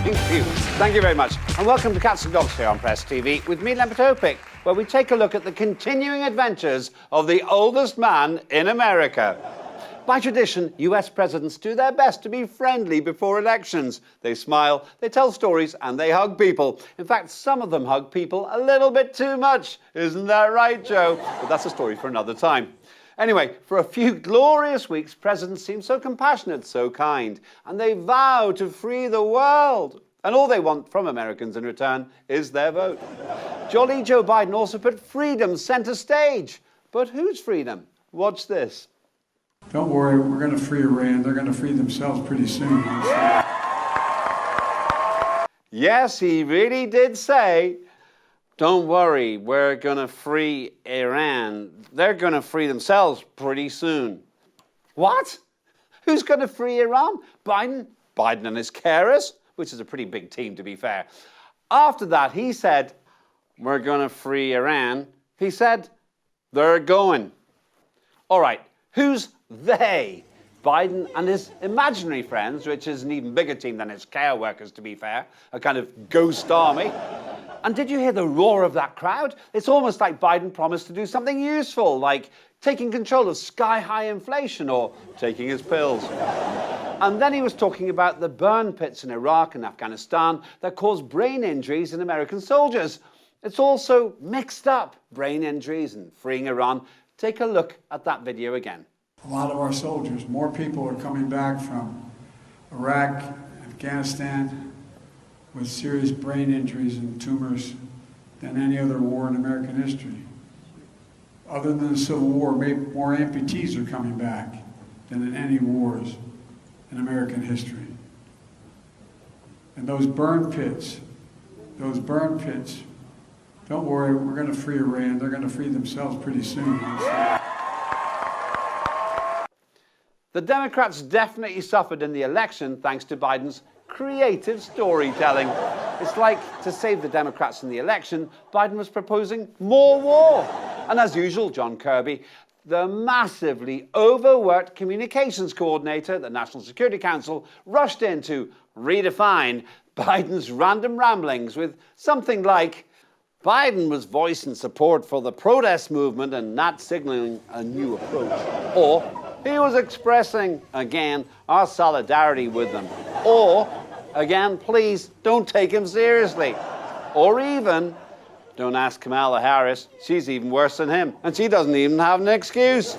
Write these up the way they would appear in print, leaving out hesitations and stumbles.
Thank you. Thank you very much. And welcome to Cats and Dogs here on Press TV with me, Len Potopic, where we take a look at the continuing adventures of the oldest man in America. By tradition, US presidents do their best to be friendly before elections. They smile, they tell stories, and they hug people. In fact, some of them hug people a little bit too much. Isn't that right, Joe? But that's a story for another time. Anyway, for a few glorious weeks, presidents seem so compassionate, so kind, and they vow to free the world. And all they want from Americans in return is their vote. Jolly Joe Biden also put freedom center stage. But whose freedom? Watch this. Don't worry, we're going to free Iran. They're going to free themselves pretty soon. Yes, he really did say, don't worry, we're going to free Iran. They're going to free themselves pretty soon. What? Who's going to free Iran? Biden? Biden and his carers, which is a pretty big team, to be fair. After that, he said, we're going to free Iran. He said, they're going. All right, who's they? Biden and his imaginary friends, which is an even bigger team than his care workers, to be fair, a kind of ghost army. And did you hear the roar of that crowd? It's almost like Biden promised to do something useful, like taking control of sky-high inflation or taking his pills. And then he was talking about the burn pits in Iraq and Afghanistan that caused brain injuries in American soldiers. It's also mixed up, brain injuries and freeing Iran. Take a look at that video again. A lot of our soldiers, more people are coming back from Iraq, Afghanistan, with serious brain injuries and tumors than any other war in American history. Other than the Civil War, more amputees are coming back than in any wars in American history. And those burn pits, don't worry, we're going to free Iran. They're going to free themselves pretty soon. The Democrats definitely suffered in the election thanks to Biden's creative storytelling. It's like, to save the Democrats in the election, Biden was proposing more war. And as usual, John Kirby, the massively overworked communications coordinator at the National Security Council, rushed in to redefine Biden's random ramblings with something like, Biden was voicing support for the protest movement and not signaling a new approach. Or, he was expressing, again, our solidarity with them. Or, again, please don't take him seriously. Or even, don't ask Kamala Harris, she's even worse than him, and she doesn't even have an excuse.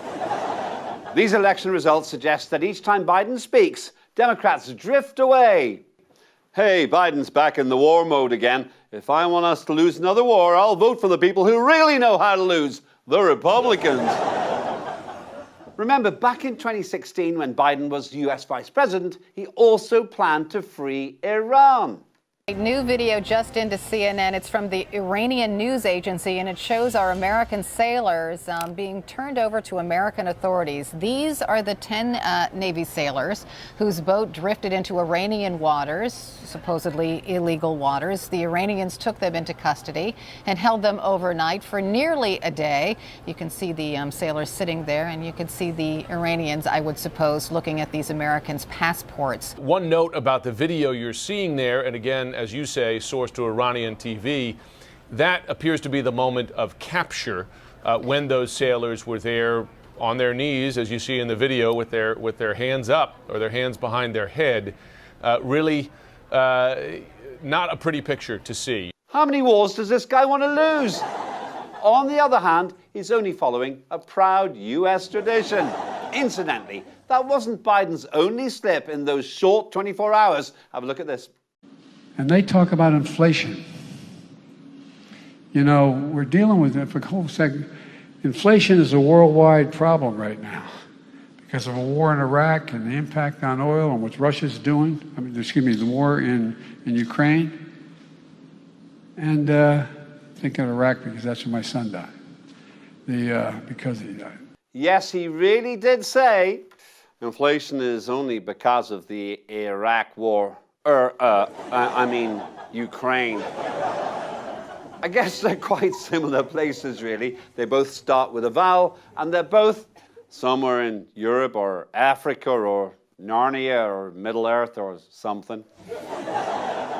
These election results suggest that each time Biden speaks, Democrats drift away. Hey, Biden's back in the war mode again. If I want us to lose another war, I'll vote for the people who really know how to lose, the Republicans. Remember, back in 2016, when Biden was US Vice President, he also planned to free Iran. A new video just into CNN. It's from the Iranian news agency, and it shows our American sailors being turned over to American authorities. These are the 10 Navy sailors whose boat drifted into Iranian waters, supposedly illegal waters. The Iranians took them into custody and held them overnight for nearly a day. You can see the sailors sitting there, and you can see the Iranians, I would suppose, looking at these Americans' passports. One note about the video you're seeing there, and again, as you say, sourced to Iranian TV, that appears to be the moment of capture when those sailors were there on their knees, as you see in the video, with their hands up or their hands behind their head. Really not a pretty picture to see. How many wars does this guy want to lose? On the other hand, he's only following a proud US tradition. Incidentally, that wasn't Biden's only slip in those short 24 hours. Have a look at this. And they talk about inflation. You know, we're dealing with it for a whole second. Inflation is a worldwide problem right now because of a war in Iraq and the impact on oil and what Russia's doing. The war in Ukraine. And think of Iraq because that's where my son died. Because he died. Yes, he really did say inflation is only because of the Iraq war. Ukraine. I guess they're quite similar places, really. They both start with a vowel, and they're both somewhere in Europe or Africa or Narnia or Middle Earth or something.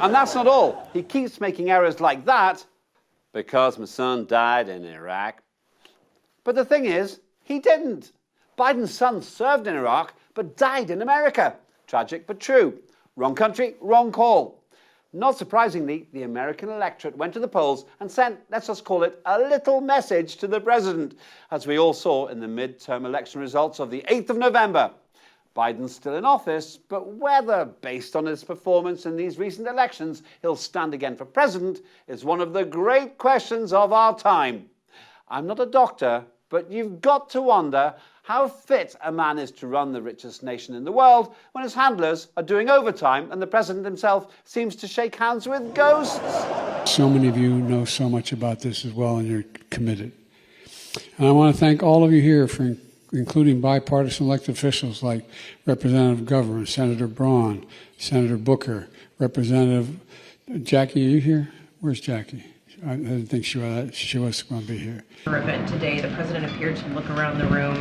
And that's not all. He keeps making errors like that because my son died in Iraq. But the thing is, he didn't. Biden's son served in Iraq, but died in America. Tragic, but true. Wrong country, wrong call. Not surprisingly, the American electorate went to the polls and sent, let's just call it, a little message to the president, as we all saw in the midterm election results of the 8th of November. Biden's still in office, but whether, based on his performance in these recent elections, he'll stand again for president is one of the great questions of our time. I'm not a doctor, but you've got to wonder how fit a man is to run the richest nation in the world when his handlers are doing overtime and the president himself seems to shake hands with ghosts. So many of you know so much about this as well, and you're committed. And I want to thank all of you here for including bipartisan elected officials like Representative Governor, Senator Braun, Senator Booker, Representative Jackie. Are you here? Where's Jackie? I didn't think she was going to be here. Event today, the president appeared to look around the room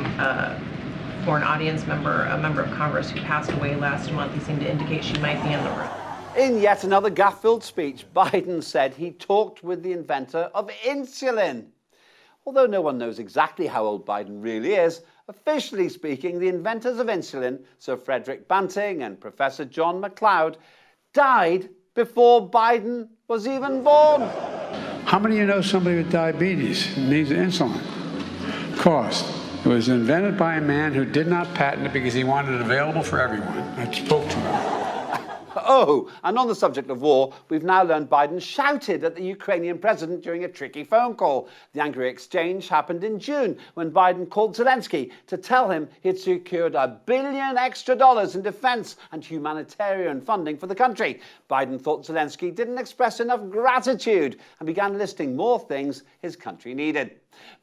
for an audience member, a member of Congress who passed away last month. He seemed to indicate she might be in the room. In yet another gaffe-filled speech, Biden said he talked with the inventor of insulin. Although no one knows exactly how old Biden really is, officially speaking, the inventors of insulin, Sir Frederick Banting and Professor John McLeod, died before Biden was even born. How many of you know somebody with diabetes who needs insulin? Of course. It was invented by a man who did not patent it because he wanted it available for everyone. I spoke to him. Oh, and on the subject of war, we've now learned Biden shouted at the Ukrainian president during a tricky phone call. The angry exchange happened in June when Biden called Zelensky to tell him he'd secured $1 billion extra in defense and humanitarian funding for the country. Biden thought Zelensky didn't express enough gratitude and began listing more things his country needed.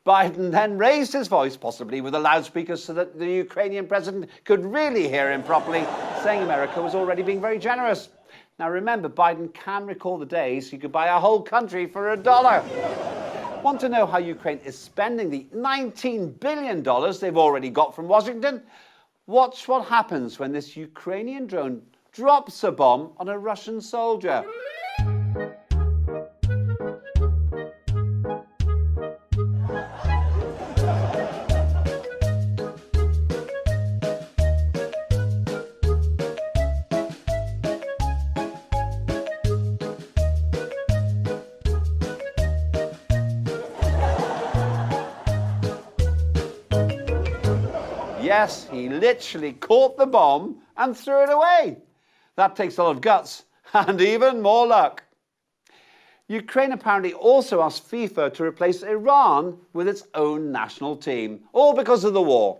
Biden then raised his voice, possibly with a loudspeaker so that the Ukrainian president could really hear him properly, saying America was already being very generous. Now remember, Biden can recall the days he could buy a whole country for $1. Want to know how Ukraine is spending the $19 billion they've already got from Washington? Watch what happens when this Ukrainian drone drops a bomb on a Russian soldier. Yes, he literally caught the bomb and threw it away. That takes a lot of guts and even more luck. Ukraine apparently also asked FIFA to replace Iran with its own national team, all because of the war.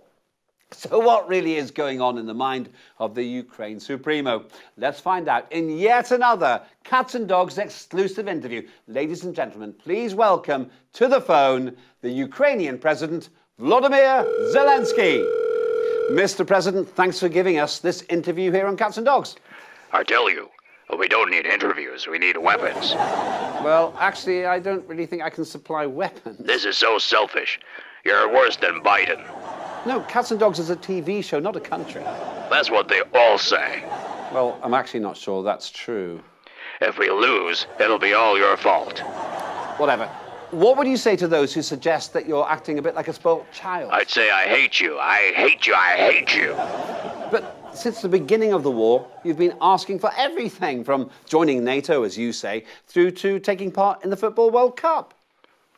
So what really is going on in the mind of the Ukraine Supremo? Let's find out in yet another Cats and Dogs exclusive interview. Ladies and gentlemen, please welcome to the phone the Ukrainian President, Volodymyr Zelensky. Mr. President, thanks for giving us this interview here on Cats and Dogs. I tell you, we don't need interviews, we need weapons. Well, actually, I don't really think I can supply weapons. This is so selfish. You're worse than Biden. No, Cats and Dogs is a TV show, not a country. That's what they all say. Well, I'm actually not sure that's true. If we lose, it'll be all your fault. Whatever. What would you say to those who suggest that you're acting a bit like a spoilt child? I'd say I hate you, I hate you, I hate you. But since the beginning of the war, you've been asking for everything from joining NATO, as you say, through to taking part in the Football World Cup.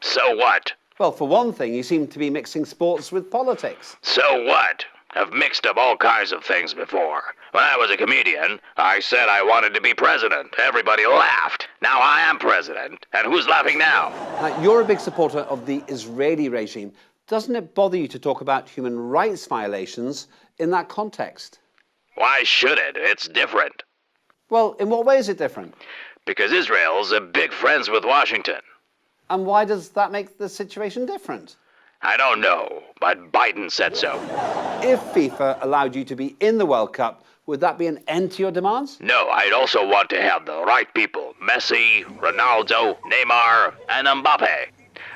So what? Well, for one thing, you seem to be mixing sports with politics. So what? I've mixed up all kinds of things before. When I was a comedian, I said I wanted to be president. Everybody laughed. Now I am president. And who's laughing now? You're a big supporter of the Israeli regime. Doesn't it bother you to talk about human rights violations in that context? Why should it? It's different. Well, in what way is it different? Because Israel's big friends with Washington. And why does that make the situation different? I don't know, but Biden said so. If FIFA allowed you to be in the World Cup, would that be an end to your demands? No, I'd also want to have the right people. Messi, Ronaldo, Neymar, and Mbappe.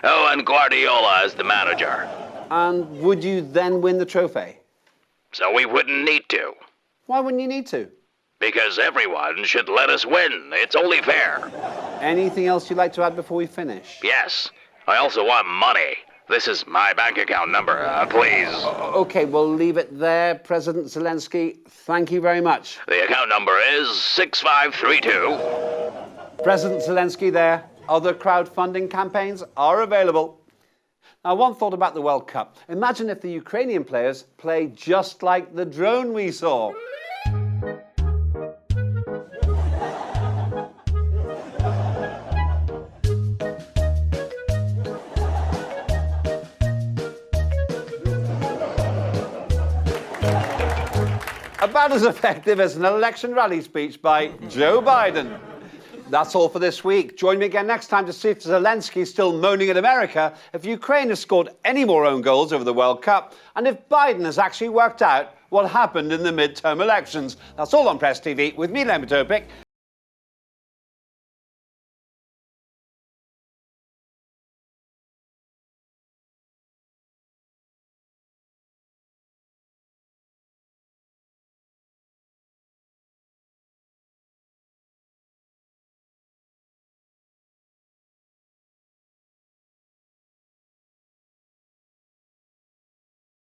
Oh, and Guardiola as the manager. And would you then win the trophy? So we wouldn't need to. Why wouldn't you need to? because everyone should let us win. It's only fair. Anything else you'd like to add before we finish? Yes, I also want money. This is my bank account number, please. Okay, we'll leave it there. President Zelensky, thank you very much. The account number is 6532. President Zelensky there. Other crowdfunding campaigns are available. Now, one thought about the World Cup. Imagine if the Ukrainian players play just like the drone we saw. About as effective as an election rally speech by Joe Biden. That's all for this week. Join me again next time to see if Zelensky's still moaning at America, if Ukraine has scored any more own goals over the World Cup, and if Biden has actually worked out what happened in the midterm elections. That's all on Press TV with me, Len Topic.